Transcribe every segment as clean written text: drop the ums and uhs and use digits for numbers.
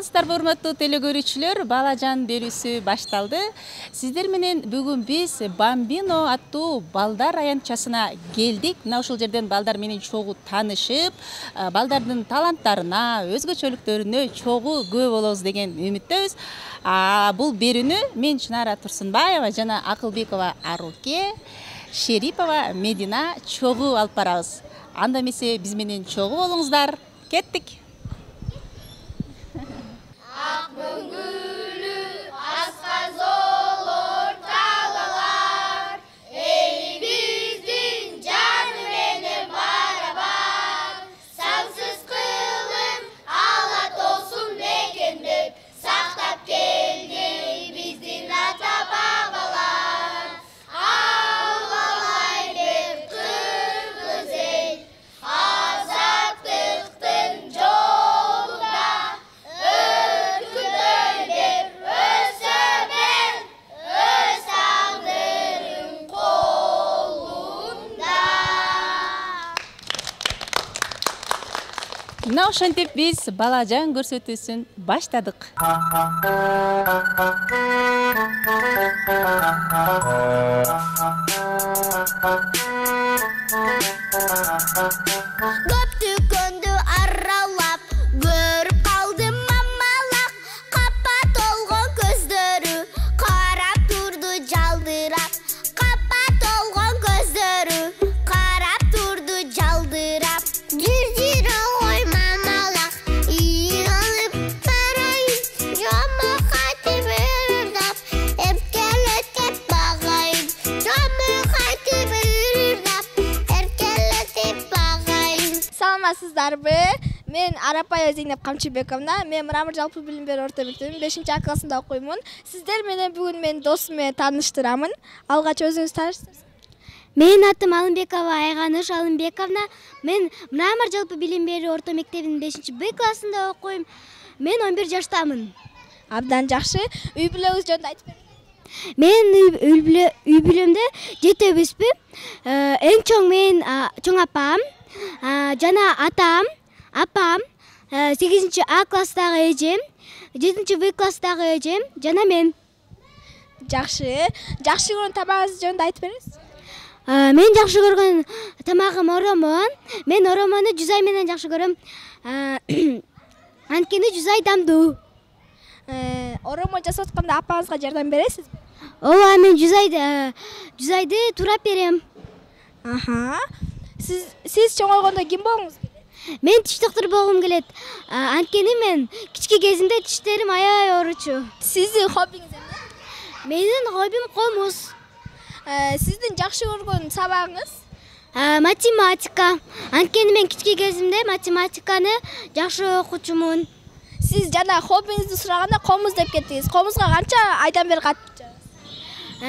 Саламатсыздарбы урматтуу телекөрүүчүлөр, Балажан берүүсү башталды. Сиздер менен бүгүн биз Бамбино аттуу балдар аянтчасына келдик. Мына ушул жерден балдар менен чогуу таанышып, балдардын таланттарына, өзгөчөлүктөрүнө чогуу күбө болобуз деген үмүттөбүз. Бул берүүнү мен Чынара Турсунбаева жана Акылбекова Аруке, Шерипова Медина чогуу алып барабыз. Анда эмесе биз менен чогуу болуңуздар. Кеттик. Мына ошентип биз Балажан көрсөтүүсүн баштадык. Көптү көндү аралап, көрүп калдым мамалак, капа толгон көздөрү, карап турду жалдырап, капа толгон көздөрү, карап турду жалдырап. Саламатсыздарбы? Мен Арапая Зейнеп Камчыбековна. Мен Мрамор жалпы билим берүү орто мектебинин 5-А классында окуймун. Сиздер менен бүгүн мен досум менен тааныштырамын. Алгач өзүңүз тааныштырсыз. Менин атым Алымбекова Айганыш Алымбековна. Мен Мрамор жалпы билим берүү орто мектебинин 5-Б классында окуйм. Мен 11 жаштамын. Абдан жакшы. Үй бүлөңүз жөнүндө айтып бериңиз. Мен үй бүлөмдө жетебизби? Эң чоң мен чоң апам, жана атам, апам, 8-А класстагы эжем, 7-В класстагы эжем, жана мен. Жакшы. Жакшы көргөн тамагыңыз жөнүндө айтып бериңиз. Мен жакшы көргөн тамагым оромон. Мен оромону жузай менен жакшы көрөм. Анткени жузай дамдуу. Оромон жасап атканда апаңызга жардам бересизби? Ооба, мен жузайды турап берем. Сиз чоңойгондо ким болгуңуз келет? Мен тиш доктуру болгум келет. Анткени мен кички кезимде тиштерим аябай ооручу. Сиздин хоббиңиз эмне? Менин хоббим комуз. Сиздин жакшы көргөн сабагыңыз? Математика. Анткени мен кички кезимде математиканы жакшы окучумун. Сиз жана хоббиңизди сураганда комуз деп кеттиңиз. Комузга канча айдан бери катышасыз?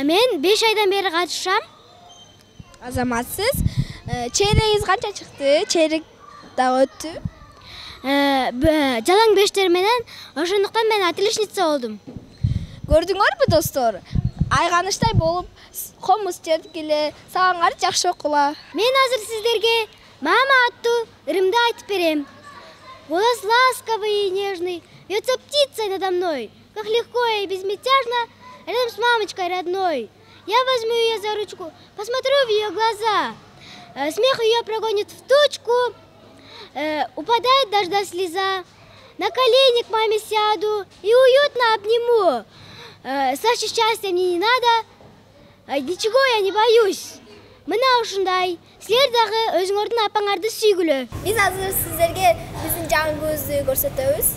Мен 5 айдан бери катышам. Азаматсыз. Чейрегиңиз канча чыкты? Чейрек да өттү? Жалаң бештер менен, ошондуктан мен отличница болдум. Көрдүңөрбү достор? Айганыштай болуп, комуз чертип келе, сабаңарды жакшы окула. Мен азыр сиздерге мама аттуу ырымды айтып берем. Голос ласковый и нежный, вьется птицей надо мной, как легко и безмятежно рядом с мамочкой родной. Я возьму ее за ручку, посмотрю в ее глаза. Смех ее прогонит в тучку, упадает дождя слеза. На колени к маме сяду и уютно обниму. Саше счастья мне не надо, ничего я не боюсь. Мына ушундай, силер дагы өзүңөрдүн апаңарды сүйгүлө. Биз азыр сиздерге биздин жаңыбызды көрсөтөбүз.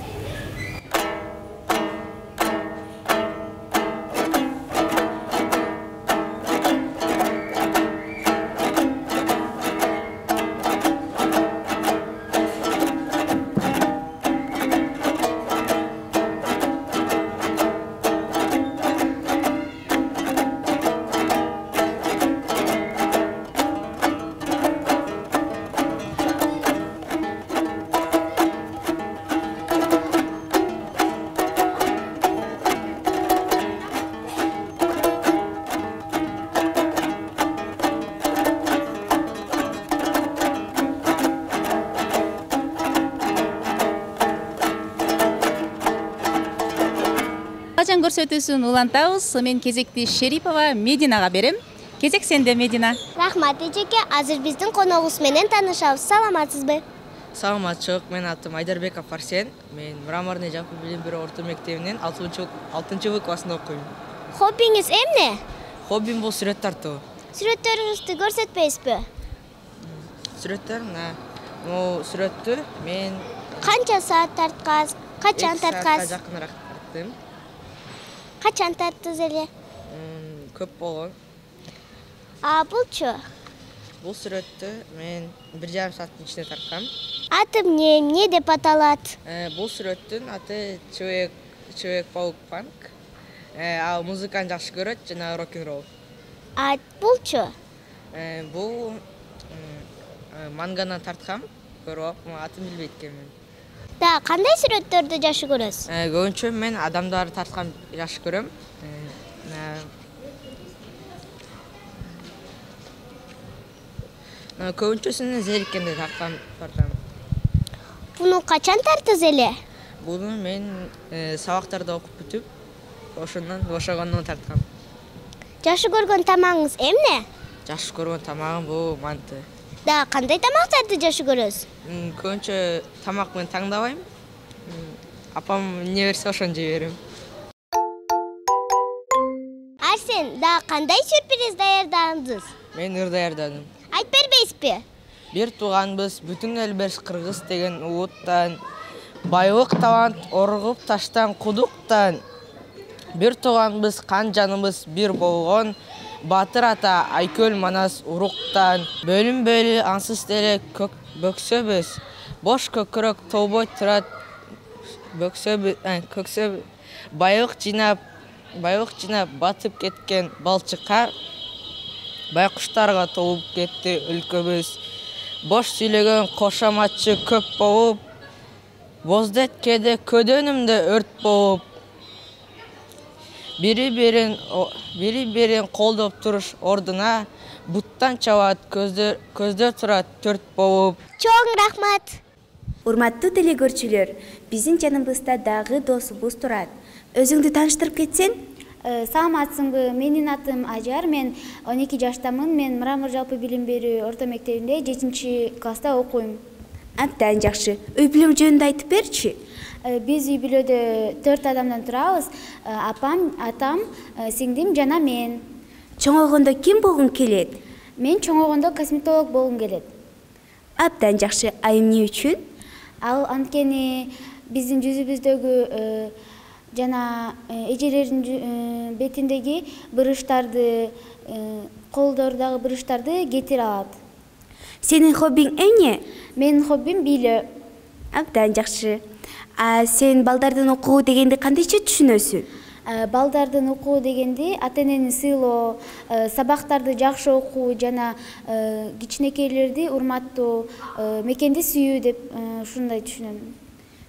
баян көрсөтүүсүн улантабыз. Мен кезекти Шерипова Мединага берем. Кезек сенде, Медина. Рахмат эжеке, азыр биздин коногубуз менен таанышабыз. Саламатсызбы? Саламатчылык, мен атым Айдарбек Апарсен. Мен Мраморный жалпы билим берүү орто мектебинен 6-В классында окуйм. Хоббиңиз эмне? Хоббим бул сүрөт тартуу. Сүрөттөрүңүздү көрсөтпөйсүзбү? Сүрөттөр, могу сүрөттү мен Канча саат тарткансыз? Качан 2 саатка тарткансыз? жакыныраак тарттым. Качан тарттыңыз эле? Көп болгон. Булчу? Бул сүрөттү мен 1,5 сааттын ичинде тарткам. Аты эмне деп аталат? Бул сүрөттүн аты Человек-паук-панк. Ал музыканы жакшы көрөт жана рок-н-ролл. Булчу? Бул мангадан тарткам. Бирок атын билбейт экенмин. Да, кандай сүрөттөрдү жакшы көрөсүз? Көбүнчө мен адамдарды тарткан жакшы көрөм. Көбүнчөсүн зериккенде тартам. Буну качан тарттыңыз эле? Буну мен сабактарды окуп бүтүп, ошондон бошогондон тарткам. Жакшы көргөн тамагыңыз эмне? Жакшы көргөн тамагым бул манты. Да, кандай тамактарды жакшы көрөсүз? Көбүнчө тамак мен таңдабайм. Апам эмне берсе ошону жей берем. Арсен, да кандай сюрприз даярдадыңыз? Мен ыр даярдадым. Айтып бербейсизби? Бир тууганбыз бүтүн эл берс кыргыз деген улуттан, байлык талант оргуп таштан кудуктан. Бир тууганбыз кан жаныбыз бир болгон, Батыр ата Айкөл Манас уруктан. Бөлүнбөлү ансыз деле бөксөбүз, бош көкүрөк толбой турат көксөбүз. Байлык жыйнап батып кеткен балчыкка, байкуштарга толуп кетти өлкөбүз. Бош сүйлөгөн кошоматчы көп болуп, боздеткеде көдөнүмдө өрт болуп. Бири-бирин колдоп туруш ордуна, буттан чабат көздөр турат төрт болуп. Чоң рахмат. Урматтуу телекөрүүчүлөр, биздин жаныбызда дагы досубуз турат. Өзүңдү тааныштырып кетсең? Саламатсыңбы? Менин атым Ажар, мен 12 жаштамын. Мен Мрамор жалпы билим берүү орто мектебинде 7-класста окуйм. Абдан жакшы. Үй бүлөң жөнүндө айтып берчи. Биз үй бүлөдө 4 адамдан турабыз. Апам, атам, сиңдим жана мен. Чоңойгондо ким болгуң келет? Мен чоңойгондо косметолог болгум келет. Абдан жакшы. Эмне үчүн? Ал анткени биздин жүзүбүздөгү жана эжелердин бетиндеги бырыштарды, колдордогу бырыштарды кетире алат. Сенин хоббиң эмне? Менин хоббим бийлөө. Абдан жакшы. Сен балдардын окуу дегенди кандайча түшүнөсүң? Балдардын окуу дегенди ата-энени сыйлоо, сабактарды жакшы окуу жана кичинекейлерди урматтоо, мекенди сүйүү деп ушундай түшүнөм.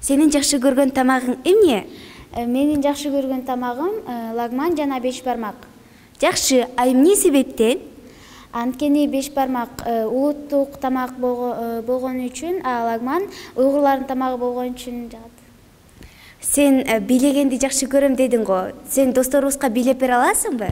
Сенин жакшы көргөн тамагың эмне? Менин жакшы көргөн тамагым лагман жана беш бармак. Жакшы, эмне себептен? Анткени беш бармак улуттук тамак болгон үчүн, лагман уйгурлардын тамагы болгон үчүн жагат. Сен бийлегенди жакшы көрөм дедиң го. Сен досторубузга бийлеп бере аласыңбы?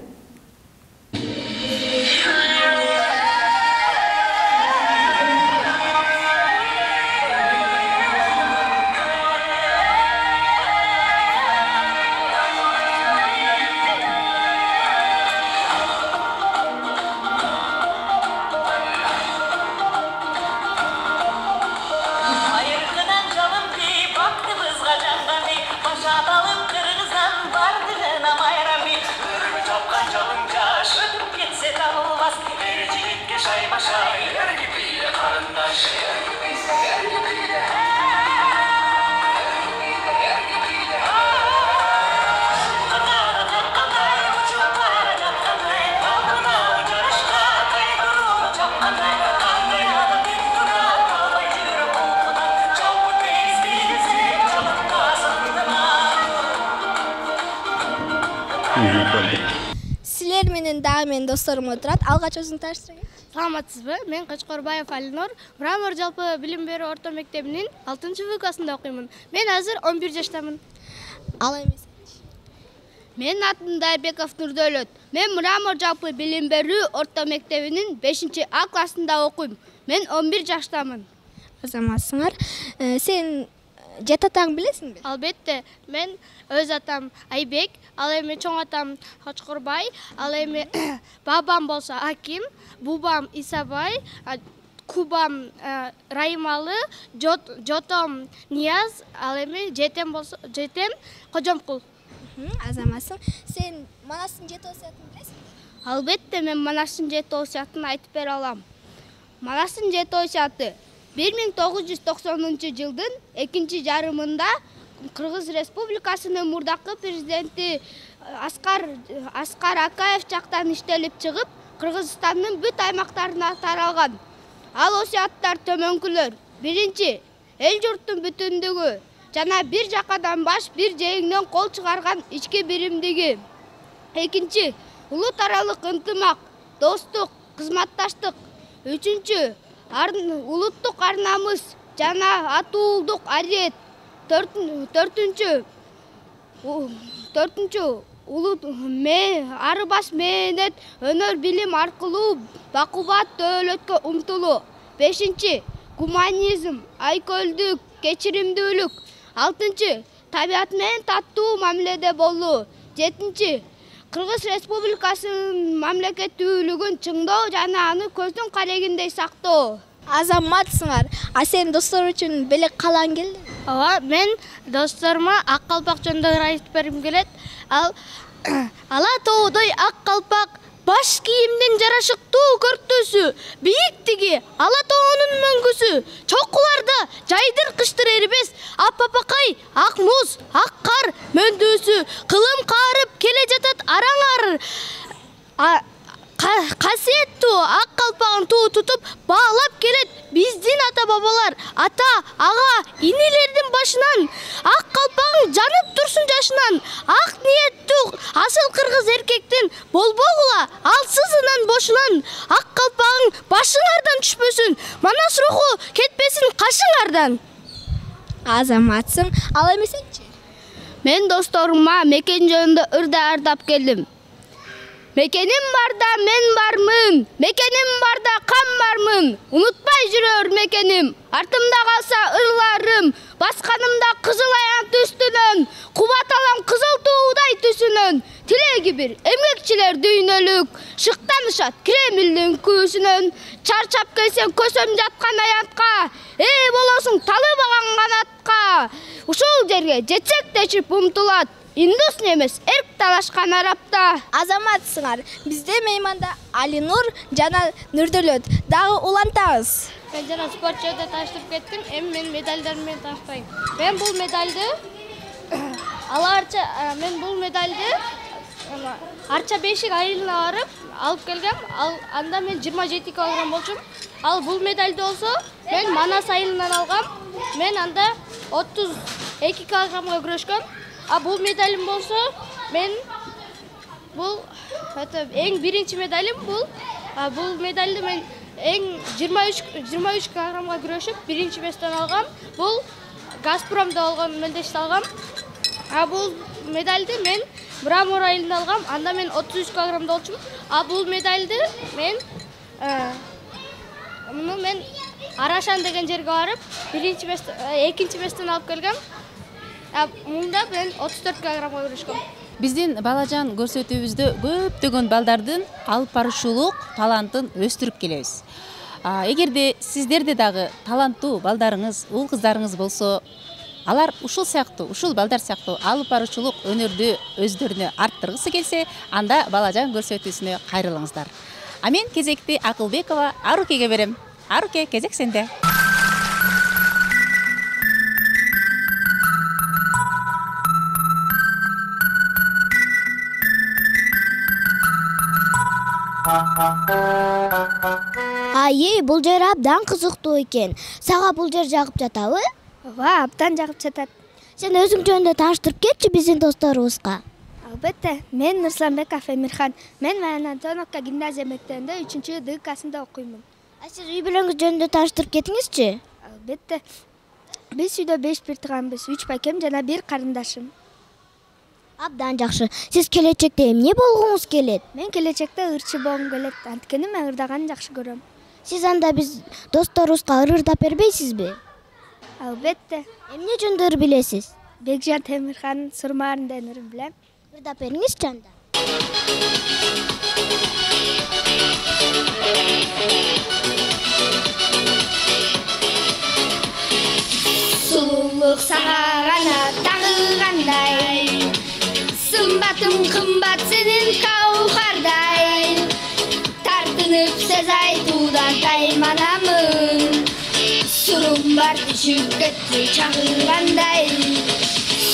Силер менен дагы менин досторум отурат. Алгач өзүң тааныштырыңыз. Саламатсызбы? Мен Качкорбаев Алинор, Мрамор жалпы билим берүү орто мектебинин 6-В классында окуймун. Мен азыр 11 жаштамын. Ал эмес. Менин атым Дайбеков Нурдөлөт. Мен Мрамор жалпы билим берүү орто мектебинин 5А классында окуйм. Мен 11 жаштамын. Азаматсыңар. Сен жат атаң билесиңби? Албетте, мен өз атам Айбек, ал эми чоң атам Кочкорбай, ал эми бабам болсо Аким, бубам Исабай, кубам Раймалы, жотом Нияз, ал эми жетем Кожомкул. Азаматсың. Сен Манастын жети осуятын билесиңби? Албетте, мен Манастын жети осуятын айтып бере алам. Манастын жети осуяты 1990 жылдын 2-жарымында Кыргыз Республикасынын мурдакы президенти Аскар Акаев жактан иштелип чыгып, Кыргызстандын бүт аймактарына таралган. Ал осуяттар төмөнкүлөр. Биринчи, эл журттун бүтүндүгү жана бир жакадан баш, бир жеңден кол чыгарган ички биримдиги. Экинчи, улут аралык ынтымак, достук, кызматташтык. Үчүнчү, улуттук ар-намыс жана атуулдук арет. Төртүнчү, арыбас мээнет, өнөр билим аркылуу бакубат дөөлөткө умтулуу. Бешинчи, гуманизм, айкөлдүк, кечиримдүүлүк. Алтынчы, табиат менен таттуу мамиледе болуу. Жетинчи, Кыргыз Республикасынын мамлекеттүүлүгүн чыңдоо жана аны көздүн карегиндей сактоо. Азаматсыңар. Сен достор үчүн белек калаң келдиңби? Ооба, мен досторума ак калпак жөнүндө айтып бергим келет. Ала тоодой ак калпак, баш кийимдин жарашыктуу көрктөсү, бийиктиги, ала тоонун мөңгүсү, чокуларда жайдыр-кыштыр эрибес, апапакай, ак муз, ак кар мөндөөсү, кылым каарып келе жатат араңар. Касиеттүү ак калпагын туу тутуп баалап келет биздин ата-бабалар, ага, инилердин башынан. Ак калпагың жанып турсун жашынан. Ак ниеттүү асыл кыргыз эркектин болбогула алсызынан бошунан. Ак калпагың башыңардан түшпөсүн, манас руху кетпесин кашыңардан. Азаматсың. Ал эми сенчи? Мен досторума мекен жөнүндө ырда ардап келдим. Мекеним барда мен бармын, мекеним барда кам бармын. Унутпай жүрөр мекеним, артымда калса ырларым. Басканымда кызыл аянт үстүнөн, кубат алам кызыл туудай түсүнөн. Тилеги бир, эмгекчилер дүйнөлүк, шыктанышат Кремлдин күүсүнөн. Чарчап келсең көсөм жаткан аянтка, болосуң талыбаган канатка. Ушул жерге жетсек дечип умтулат. Индус немес эрк талашкан арапта. Азаматсыңар. Бизде мейманда Алинур жана Нурдөлөт. Дагы улантабыз. Мен жана спорт жөнүндө таштырып кеттим. Эми мен медальдар менен таштайм. Мен бул медальды Арча бешик айылына барып алып келгем. Анда мен 27 килограмм болчум. Ал бул медальды болсо мен Манас айылынан алгам. Мен анда 32 килограммга күрөшкөм. Бул медалим болсо, мен бул эң биринчи медалим бул. Бул медальды мен эң 23 килограммга күрөшүп биринчи месттен алгам. Бул Газпромдо алган мелдешти алгам. Бул медальды мен Мрамор айылында алгам. Анда мен 33 килограммда болчум. Бул медальды мен Арашан деген жерге барып, экинчи месттен алып келгем. Мында мен 34 килограммга күрөшкөм. Биздин балажан көрсөтүүбүздө көптөгөн балдардын алып баруучулук талантын өстүрүп келебиз. Эгерде сиздерде дагы таланттуу балдарыңыз, уул кыздарыңыз болсо, алар ушул балдар сыяктуу алып баруучулук өнөрдү өздөрүнө арттыргысы келсе, анда балажан көрсөтүүсүнө кайрылыңыздар. Мен кезекти Акылбекова Арукеге берем. Аруке, кезек сенде. Бул жер абдан кызыктуу экен. Сага бул жер жагып жатабы? Ооба, абдан жагып жатат. Сен өзүң жөнүндө тааныштырып кетчи биздин досторубузга. Албетте, мен Нурсламбеков Эмирхан. Мен Майан Антоновка гимназия мектебинде 3-Д классында окуймун. Сиз үй бүлөңүз жөнүндө тааныштырып кетиңизчи? Албетте. Биз үйдө 5 бир тууганбыз, 3 байкем жана 1 карындашым. Абдан жакшы. Сиз келечекте эмне болгуңуз келет? Мен келечекте ырчы болгум келет. Анткени мен ырдаган жакшы көрөм. Сиз анда биз досторубузга ырдап бербейсизби? Албетте. Эмне жөнүндө ыр билесиз? Бекжан Темирханын Сурмаарындын ырын билем. Ырдап бериңизчи анда. Сулулук сага гана тагылгандай, сымбатым кымбат сенин каухардай, тартынып сөз айтуудан тайманамын, сурум бар түшүп кетти чагылгандай,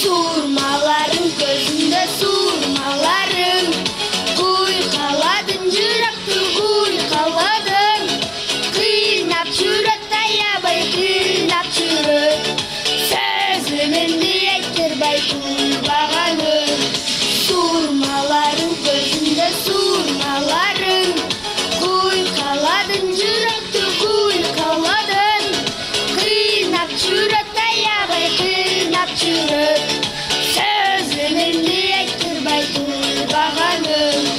сурмаларың көзүндө сурмаларың, куйкаладың жүрөктү куйкаладың, кыйнап жүрөт аябай кыйнап жүрөт, сөзүмүндү айттырбай турбаганым, сурмаларың көзүндө сурмаларың, куйкаладың жүрөктү куйкаладың, кыйнап жүрөт аябай кыйнап жүрөт, сөзүмүндү айттырбай турбаганым.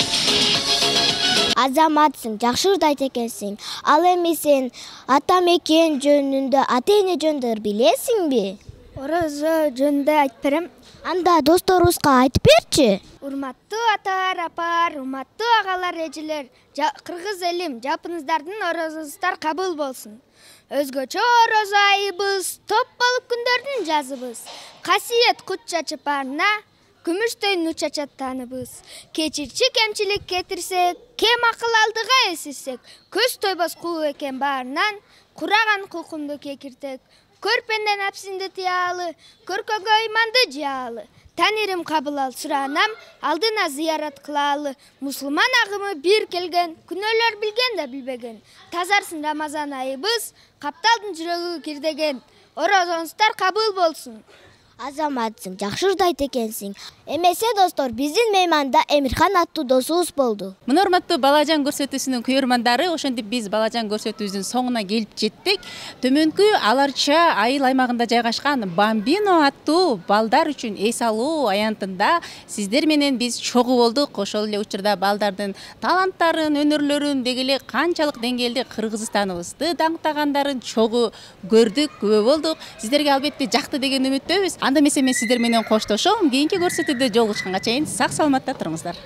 Азаматсың, жакшы ырдайт экенсиң. Ал эми сен ата мекен жөнүндө, ата эне жөнүндө билесиңби? Орозо жөнүндө айтып берем. Анда досторубузга айтып берчи. Урматтуу аталар, апалар, урматтуу агалар, эжелер, кыргыз элим, жапыңыздардын орозуңуздар кабыл болсун. Өзгөчө орозо айыбыз, топ болуп күндөрдүн жазыбыз. Касиет кут чачып арына, күмүштөй нур чачат таныбыз. Кечирчи кемчилик кетирсек, кем акыл алдыга эсирсек, көз тойбос кул экен баарынан, кураган кулкунду кекиртек. Көрпенден апсинди тыялы, көркөгө ыйманды жаалы. Танирим кабыл ал суранам, алдына зыярат кылалы. Мусулман агымы бир келген, күнөөлөр билген да билбеген. Тазарсын Рамазан айыбыз, капталдын жүрөгү кирдеген. Орозоңуздар кабыл болсун. Азаматсың, жакшы ырдайт экенсиң. Эмесе достор, биздин мейманда Эмирхан аттуу досубуз болду. Мына урматтуу Балажан көрсөтүүсүнүн көрөрмандары, ошентип биз Балажан көрсөтүүбүздүн соңуна келип жеттик. Төмөнкү Аларча айыл аймагында жайгашкан Бамбино аттуу балдар үчүн эс алуу аянтында сиздер менен биз чогуу болдук. Ошол эле учурда балдардын таланттарын, өнөрлөрүн, деги эле канчалык деңгээлде Кыргызстаныбызды даңктагандарын чогуу көрдүк, күбө болдук. Сиздерге албетте жакты деген үмүттөбүз. Анда эмесе мен сиздер менен коштошом. Кийинки көрсөтүүдө жолугушканга чейин сак саламатта туруңуздар.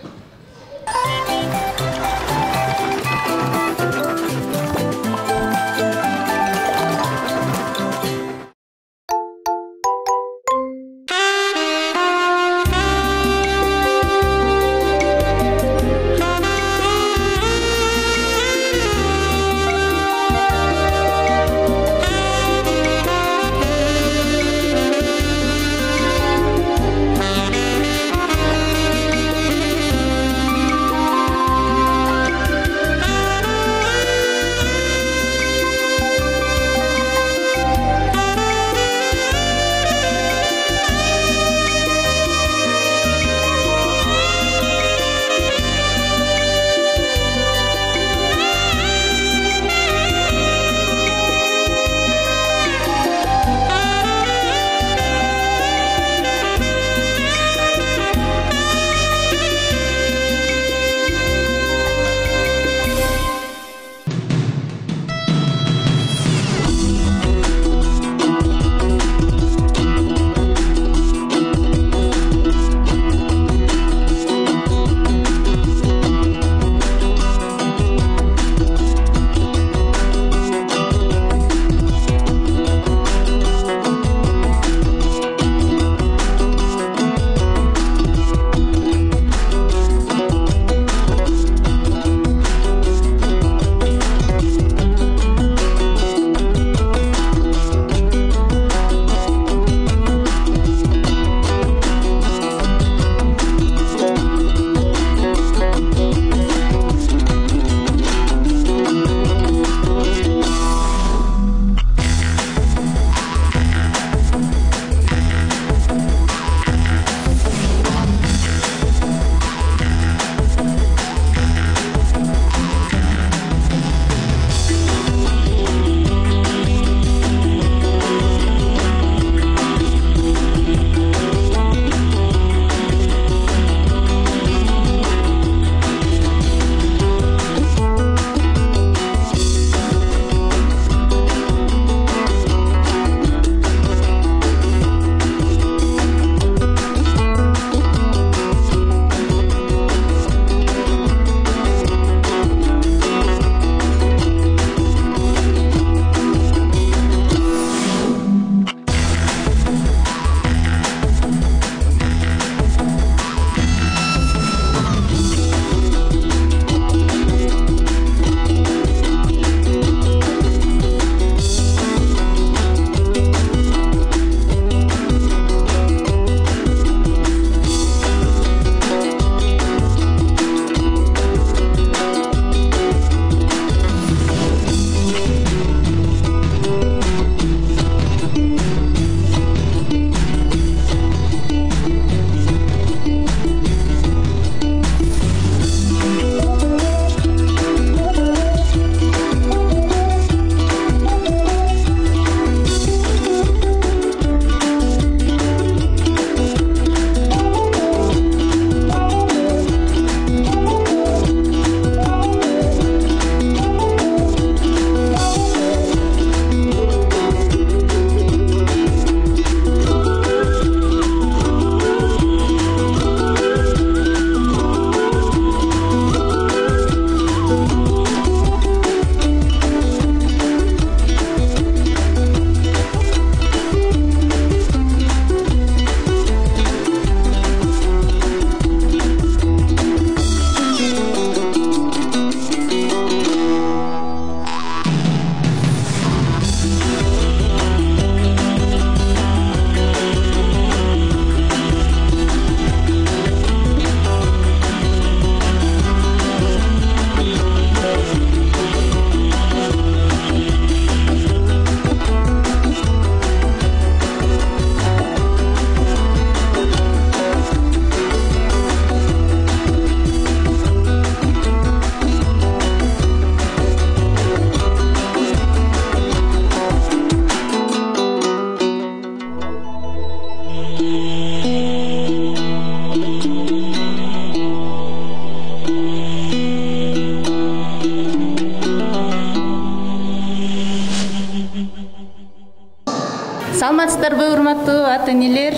саламатсыздарбы, урматтуу ата-энелер?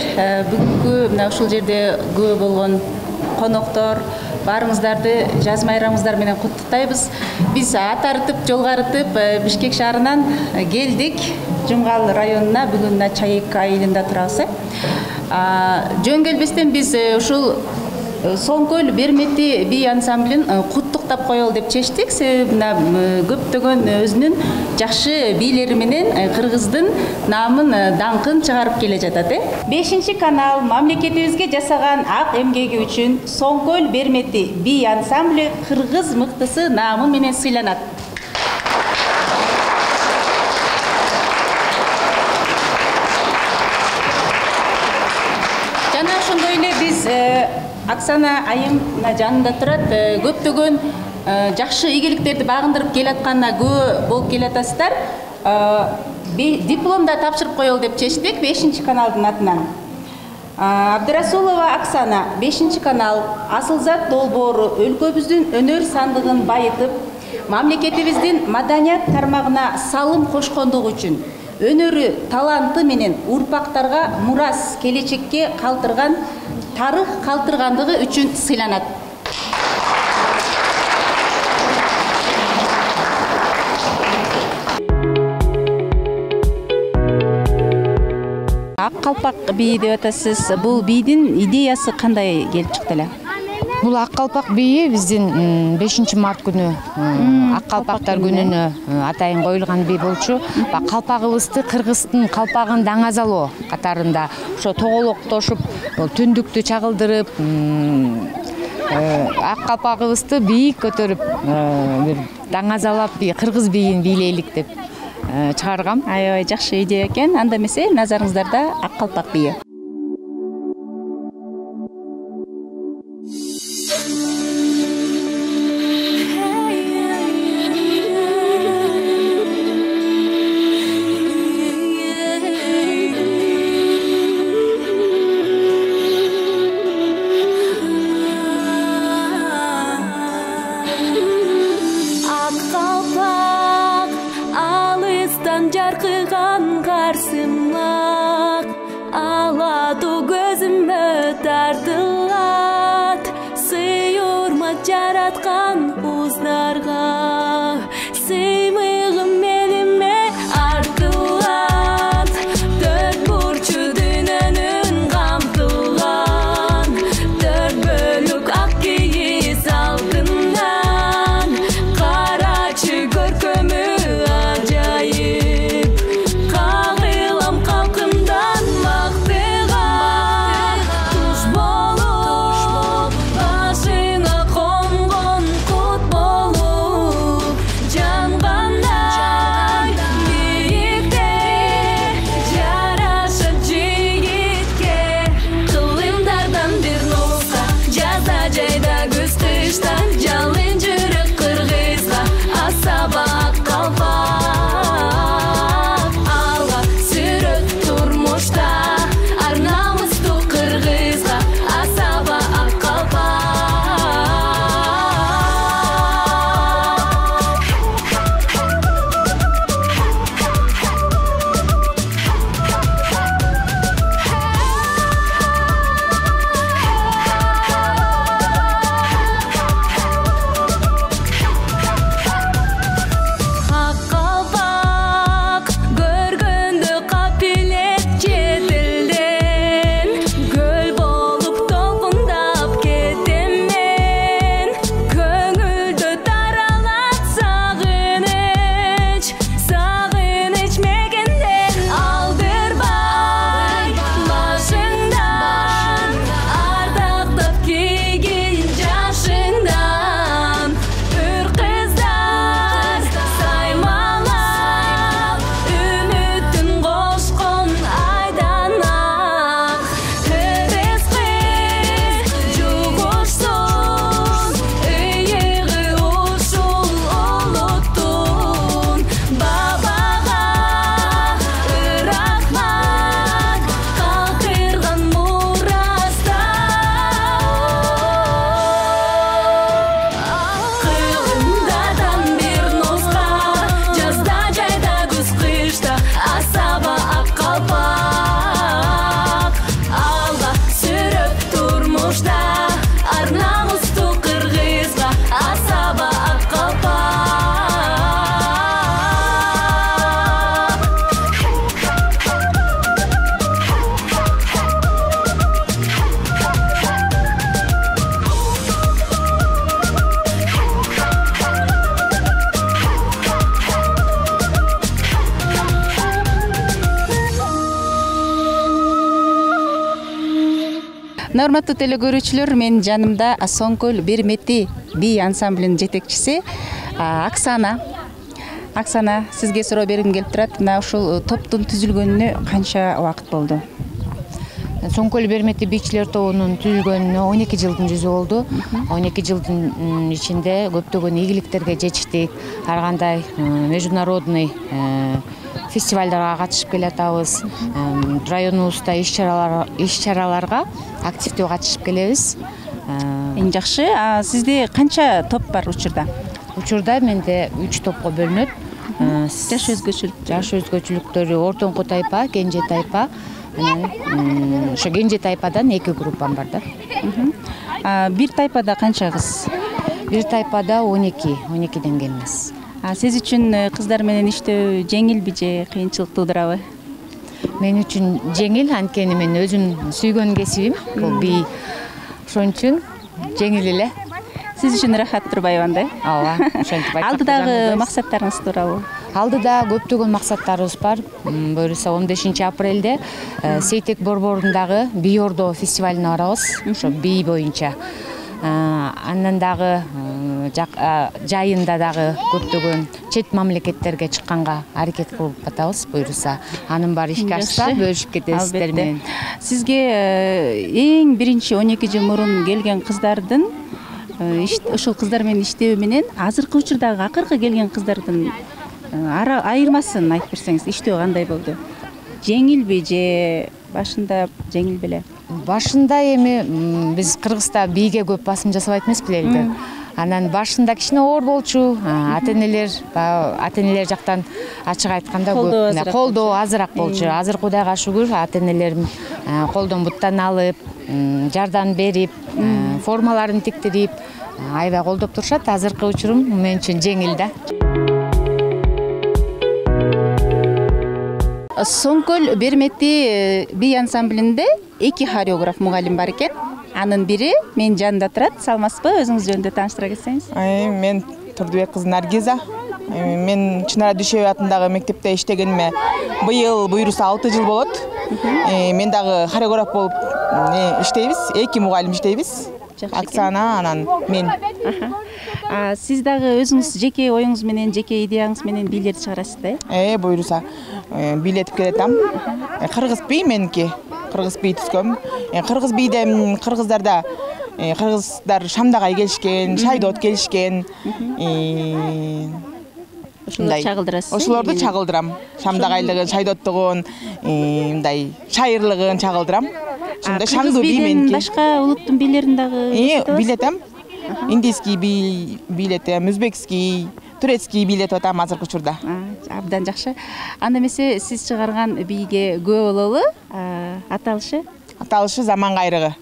Бүгүнкү мына ушул жерде көп болгон коноктор, баарыңыздарды жаз майрамыңыздар менен куттуктайбыз. Биз ат арытып, жол арытып Бишкек шаарынан келдик. Жумгал районуна бүгүн мына Чайык айылында турабыз. Жөн келбестен биз ушул Соңкөл Бермети би ансамблин куттуктап коелу деп чечтик. Себеби көптөгөн өзүнүн жакшы бийлери менен кыргыздын наамын, даңкын чыгарып келе жатат. 5-канал мамлекетибизге жасаган ак эмгеги үчүн Соңкөл Бермети би ансамбли кыргыз мыктысы наамы менен сыйланат. Жана ошондой эле биз Оксана айым жанында турат, көптөгөн жакшы ийгиликтерди багындырып келатканына күбө болуп келатасыздар. Диплом да тапшырып коелу деп чечтик 5-каналдын атынан. Абдырасулова Оксана, 5-канал, Асылзат Долбоору өлкөбүздүн өнөр сандыгын байытып, мамлекетибиздин маданият тармагына салым кошкондугу үчүн, өнөрү, таланты менен урпактарга мурас, келечекке калтырган, тарых калтыргандыгы үчүн сыйланат. Ак калпак бийи деп атасыз. Бул бийдин идеясы кандай келип чыкты эле? Бул ак калпак бийи биздин 5-март күнү ак калпактар күнүнө атайын коюлган бий болчу. Калпагыбызды кыргыздын калпагын даңазалоо катарында ошо тоголоктошуп, түндүктү чагылдырып, ак калпагыбызды бийик көтөрүп, бир даңазалап кыргыз бийин бийлейлик деп чыгаргам. Аябай жакшы идея экен. Анда эмесе назарыңыздарда ак калпак бийи. Жаркыган карсымак алату көзүмө тартылат, сыйырмак жараткан уздарга сыймыгым мениме артылат, төрт бурчу дүйнөнүн камтылган, төрт бөлүк ак кийиз алтындан, карачы көркөмү Урматтуу телекөрүүчүлөр, менин жанымда Соңкөл Бермети би ансамблинин жетекчиси Оксана. Оксана, сизге суроо бергим келип турат. Мына ушул топтун түзүлгөнүнө канча убакыт болду? Соңкөл Бермети бийчилер тобунун түзүлгөнүнө 12 жылдын жүзү болду. 12 жылдын ичинде көптөгөн ийгиликтерге жетиштик. Ар кандай международный фестивалдарга катышып келатабыз. Районубузда иш-чараларга активдүү катышып келебиз. Эң жакшы. Сизде канча топ бар учурда? Учурда менде 3 топко бөлүнөт. Жаш өзгөчөлүктөрү ортоңку тайпа, кенже тайпа. Анан ошо кенже тайпадан 2 группам бар да. Бир тайпада канча кыз? Бир тайпада 12ден келебиз. Сиз үчүн кыздар менен иштөө жеңилби же кыйынчылык туудурабы? Мен үчүн жеңил, анткени мен өзүм сүйгөн кесибим бул бий. Ошон үчүн жеңил эле. Сиз үчүн рахат турбайбы анда? Ооба, ошентип айтсак. Алдыдагы максаттарыңыз туурабы? Алдыда көптөгөн максаттарыбыз бар. Буюрса 15 апрелде Сейтек борборундагы бий ордо фестивалине барабыз. Ошо бий боюнча. Андан дагы жайында дагы көптөгөн чет мамлекеттерге чыкканга аракет кылып атабыз. Буюрса анын баары ишке ашса бөлүшүп кетебиз сиздер менен. Сизге эң биринчи 12 жыл мурун келген кыздардын ушул кыздар менен иштөө менен азыркы учурдагы акыркы келген кыздардын айырмасын айтып берсеңиз, иштөө кандай болду? Жеңилби же башында жеңил беле? Башында эми биз Кыргызда бийге көп басым жасабайт эмес беле. Анан башында кичине оор болчу. Ата-энелер жактан ачык айтканда көп колдоо азыраак болчу. Азыр Кудайга шүгүр, ата-энелерим колдон буттан алып, жардам берип, формаларын тиктирип, аябай колдоп турушат. Азыркы учурум мен үчүн жеңил да. Соңкөл Бермети бий ансамблинде 2 хореограф мугалим бар экен. Анын бири менин жанымда турат. Саламатсызбы? Өзүңүз жөнүндө тааныштыра кетсеңиз. Мен Турдубек кызы Наргиза. Мен Чынара Дүйшөбү атындагы мектепте иштегениме быйыл буйруса 6 жыл болот. Мен дагы хореограф болуп иштейбиз. 2 мугалим иштейбиз. Оксана, анан мен. Сиз дагы өзүңүз жеке оюңуз менен, жеке идеяңыз менен бийлерди чыгарасыз да? Буйруса бийлетип келатам. Кыргыз бий меники. Кыргыз бий түзгөм. Кыргыз бийде кыргыздарда кыргыздар Шамдагай келишкен, Шайдот келишкен. Ошолорду чагылдырасыз? Ошолорду чагылдырам. Шамдагайлыгын, Шайдоттугун, мындай шайырлыгын чагылдырам. Ошондой шаңдуу бий меники. Башка улуттун бийлерин дагы бийлетем. Индийский бий бийлетем, өзбекский, турецкий бийлетип атам азыркы учурда. Абдан жакшы. Анда эмесе сиз чыгарган бийге күбө бололу. Аталышы? Аталышы Заман кайрыгы.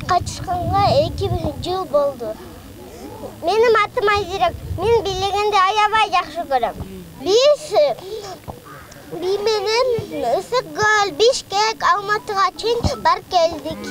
качышканга 2 жыл болду. Менин атым Айзирек. Мен билегенди аябай жакшы көрөм. Биз менен Ысык Көл, Бишкек, Алматыга чейин барып келдик.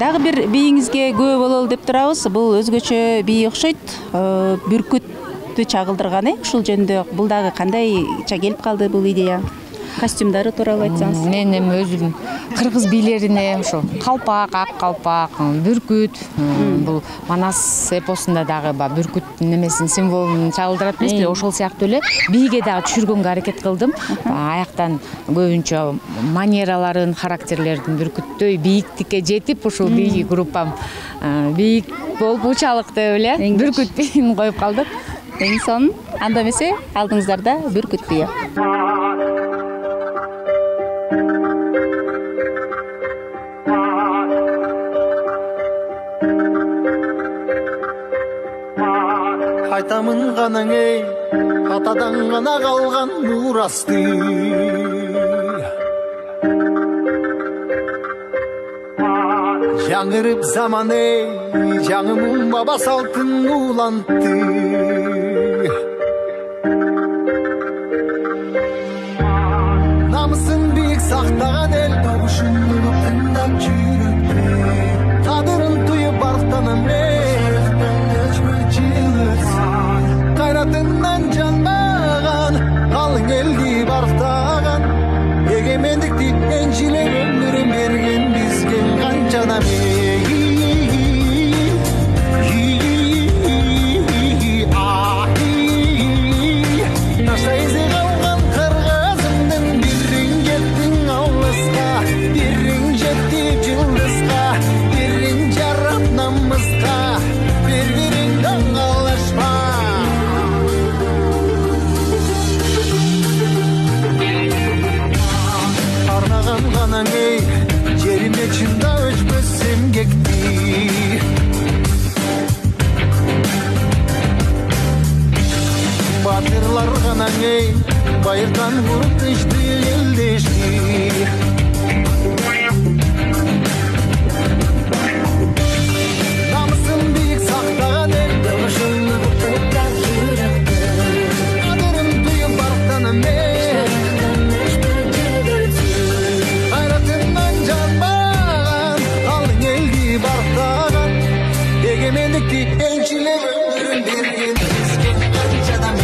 Дагы бир бийиңизге күбө бололу деп турабыз. Бул өзгөчө бий окшойт. Бүркүттү чагылдырган, ушул жөнүндө бул дагы кандайча келип калды бул идея? Костюмдары тууралуу айтсаңыз. Мен эми өзүм кыргыз бийлерине ошо калпак, ак калпак, бүркүт, бул Манас эпосунда дагы бүркүт немесин символун чагылдырат эмеспи, ошол сыяктуу эле бийге дагы түшүргөнгө аракет кылдым. Аяктан көбүнчө манераларын, характерлерин бүркүттөй бийиктикке жетип, ушул бий группам бийик болуп учалык деп эле бүркүт бийин коюп калдык. Эң сонун, анда эмесе алдыңыздарда бүркүт бийи. Айтамын ғанаң ей, атадан ғана қалған мурасты. Жаңырып заман ей, жаңымын баба салтын уланты. Намысын биік сақтаған ел, тоғышын ұлып тыңдап жүріпті. Қадырын тұйып барықтанам ей, қайратыңнан жанбаған, қалың елді барықтаған, егемендікті еншілеп өмірін берген бізге қаншада Таштайсы қалған қырғызымның бірін кеттің ауылысқа, бірін жеттіп жылдысқа, бірін жарап намысқа, бір-біріңді аңғалашпа. Арнаған ғанаң ей, жеріме чында өшпөсем кекті. Батырлар ғанаң ей, байырдан ұрып тышты елдешті. Намысын биік сақтаған ел, дұғышын ұқтап жүріпті. Қадырын тұйып барықтанам ей, қайратыңнан жанбаған, қалың елді барықтаған, егемендікті еншілеп өмірін берген бізге қаншадам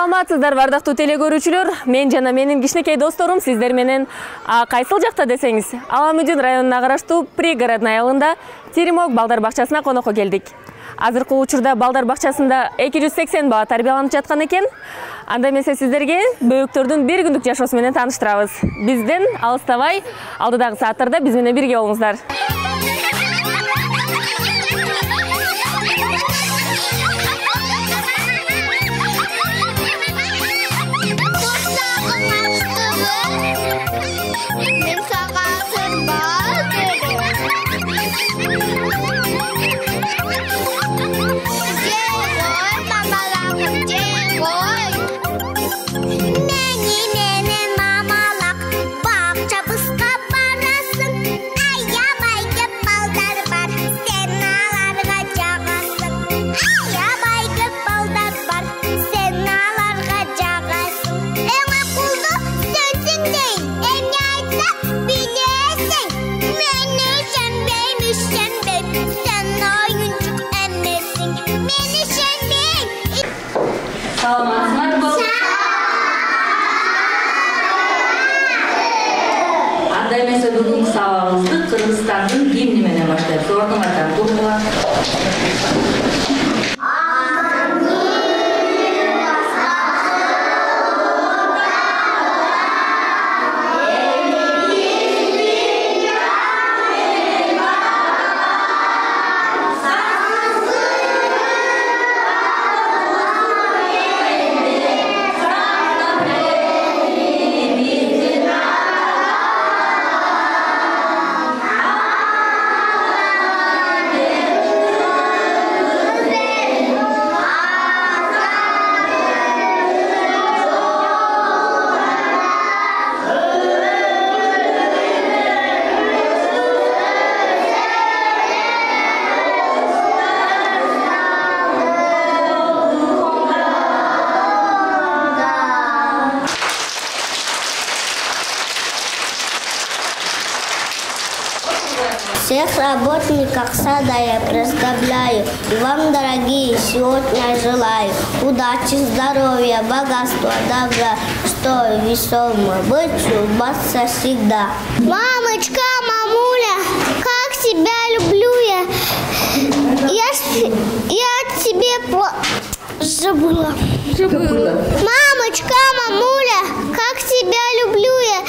Саламатсыздар, бардактуу телекөрүүчүлөр. Мен жана менин кичинекей досторум сиздер менен кайсыл жакта десеңиз, Аламүдүн районуна караштуу пригородный айылында Теремок балдар бакчасына конокко келдик. Азыркы учурда балдар бакчасында 280 бала тарбияланып жаткан экен. Анда эмесе сиздерге бөбөктөрдүн бир күндүк жашоосу менен тааныштырабыз. Бизден алыстабай, алдыдагы сааттарда биз менен бирге болуңуздар. Мамалак, бакча бысқа барасың, аябай деп Саламатсыңарбы? Анда эмесе бүгүнкү сабагыбызды Кыргызстандын гимни менен баштайбыз. Ордуңардан тургула. Всех работников сада я представляю, и вам, дорогие, сегодня желаю удачи, здоровья, богатства, добра, что весело быть, улыбаться всегда. Мамочка, мамуля, как тебя люблю я. Я тебе забыла. Мамочка, мамуля, как тебя люблю я.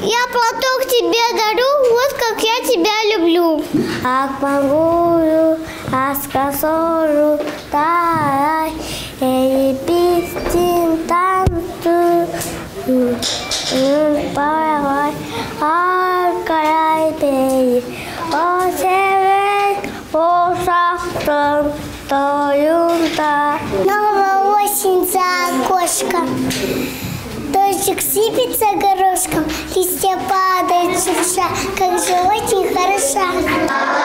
Я платок тебе дарю, вот как я тебя люблю. Акмагуру, аскасору, тай, эйпистин танту, парай, аркарай пей, о севек, о шахтан, тоюнта. Новая осень за окошком. Дождик сыпется горошком, листья падают шурша, как же очень хороша. Мама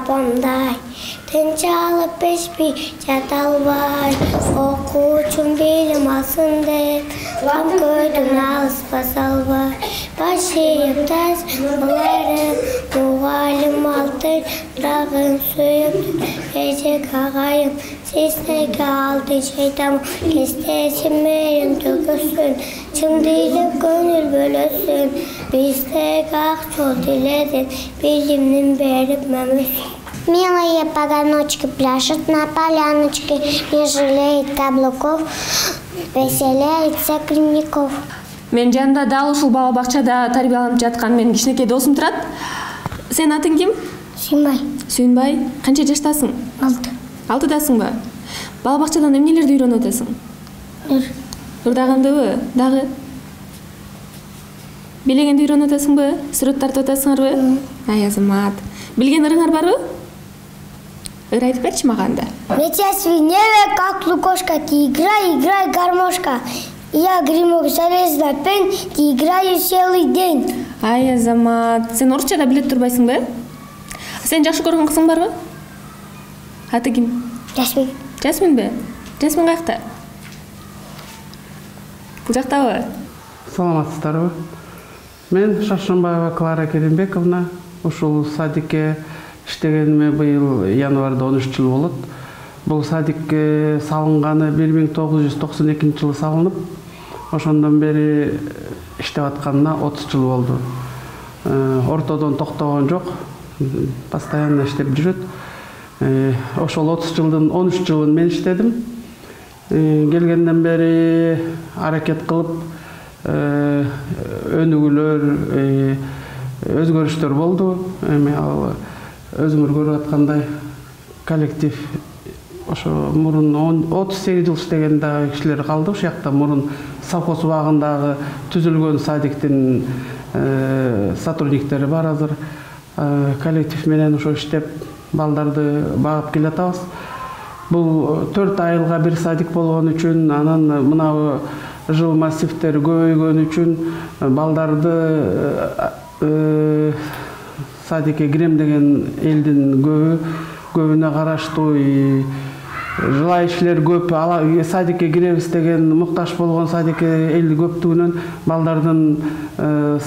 жапондай. Тынч алып пешпей жата албай, окуучум билим алсын деп, гам көйдүн алыспаса албай. Баш ийип тас буларым, мугалим алтын жагын сүйүп, эжек агайым сиздеге алды шейтам, кестесин мээрим төгөсүн, чындыйлып көңүл бөлөсүн, биздеги ак жол тиледин, билимдин берип мөмөсүн. Милые поганочки пляшут на поляночке, не жалеет каблуков, веселяет сокольников. Мен жанымда дал ушул бала бакчада тарбияланып жаткан менин кичинекей досум турат. Сенин атың ким? Сүйүнбай. Сүйүнбай. Канча жаштасың? 6. 6дасыңбы? Бала бакчадан эмнелерди үйрөнүп атасың? Ырдагандыбы? Дагы? Билегенди үйрөнүп атасыңбы? Сүрөт тартып атасыңарбы? Ай азамат. Билген ырыңар барбы? Ыр айтып берчи мага анда. Меча свинья, как лукошка, ты играй гармошка. Я гримок залез на пен, ты играю целый день. Ай азамат, сен орусча да билет турбайсыңбы? Сен жакшы көргөн кызың барбы? Аты ким? Жасмин. Жасминби? Жасмин каякта? Бул жактабы? Саламатсыздарбы? Мен Шаршымбаева Клара Керимбековна. Ушул садикке иштегениме быйыл январда 13 жыл болот. Бул садикке салынганы 1992 жылы салынып, ошондон бери иштеп атканына 30 жыл болду. Ортодон токтогон жок, постоянно иштеп жүрөт. Ошол 30 жылдын 13 жылын мен иштедим. Келгенден бери аракет кылып, өнүгүүлөр, өзгөрүштөр болду. Эми ал өзүңөр көрүп аткандай коллектив ошо мурун 38 жыл иштеген дагы кишилер калды. Ошол жакта мурун совхоз убагындагы түзүлгөн садиктин сотрудниктери бар азыр. Коллектив менен ошо иштеп балдарды багып келатабыз. Бул 4 айылга бир садик болгон үчүн, анан мына жыл массивтер көбөйгөн үчүн балдарды садикке кирем деген элдин көбүнө караштуу, желающийлер көп, садикке киребиз деген муктаж болгон садикке эл көптүгүнөн балдардын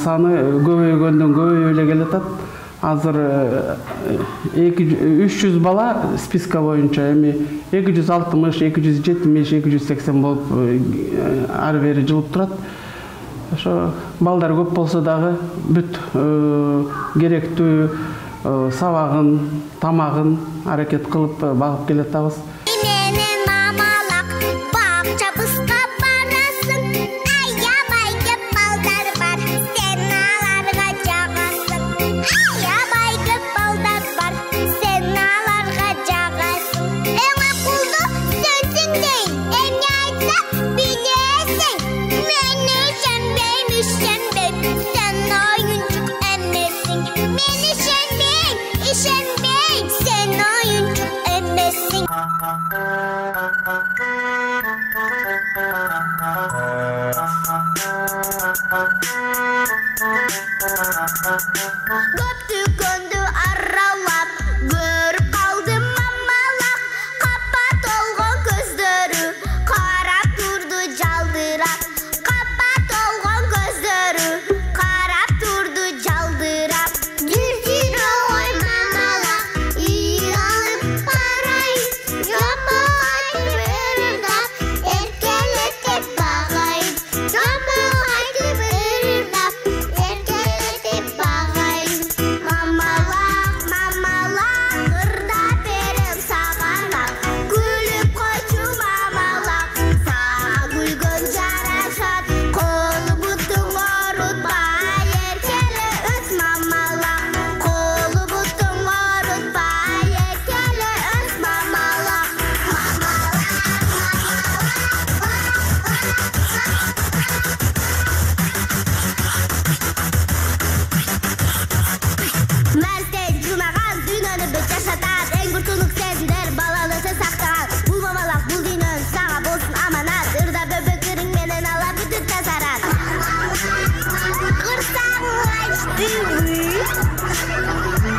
саны көбөйгөндөн көбөйүп эле келатат. Азыр 300 бала списка боюнча, эми 260, 270, 280 болуп ары бери жылып турат. Ошо балдар көп болсо дагы бүт керектүү сабагын, тамагын аракет кылып багып келатабыз. Көптү көндү аралап, көрүп калдым мамалап, капа толгон көздөрү, карап турду жалдырап, капа толгон көздөрү, карап турду жалдырап. Жүрсүр ой мамалап, үй алып барайын, жамаат бердап, эркелетип багайын, жамаат бердап, эркелетип багайын. Мамалак, мамалак, ырда берем сагалап, күлүп койчу мамалак, сага күлгөн жарашат, колу бутуң орутпай, эркеле өс мамалак, колу бутуң орутпай, эркеле өс мамалак. Мәстен жунаган дүйнөнү бүт жашатат, эң бир тунук сезимдер балалықты сактаган. Бул мамалак, бул дүйнөн сага болсун аманат, ырда бөбөкүрүң менен ала бүтүп тазарат. Кырсаң ачтыбы,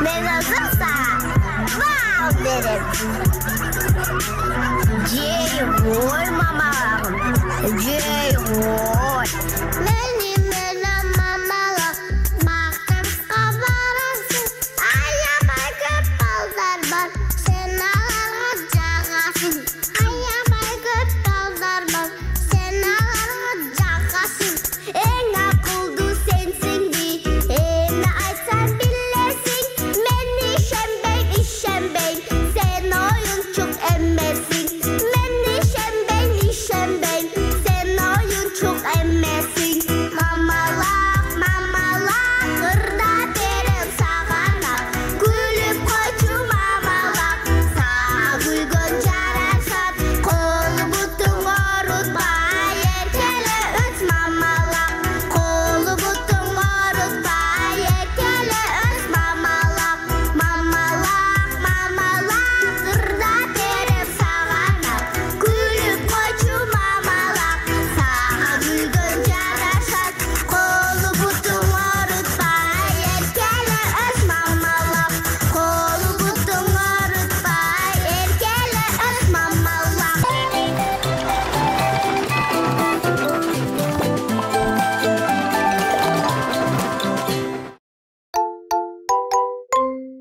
мен азыр сага Thank you.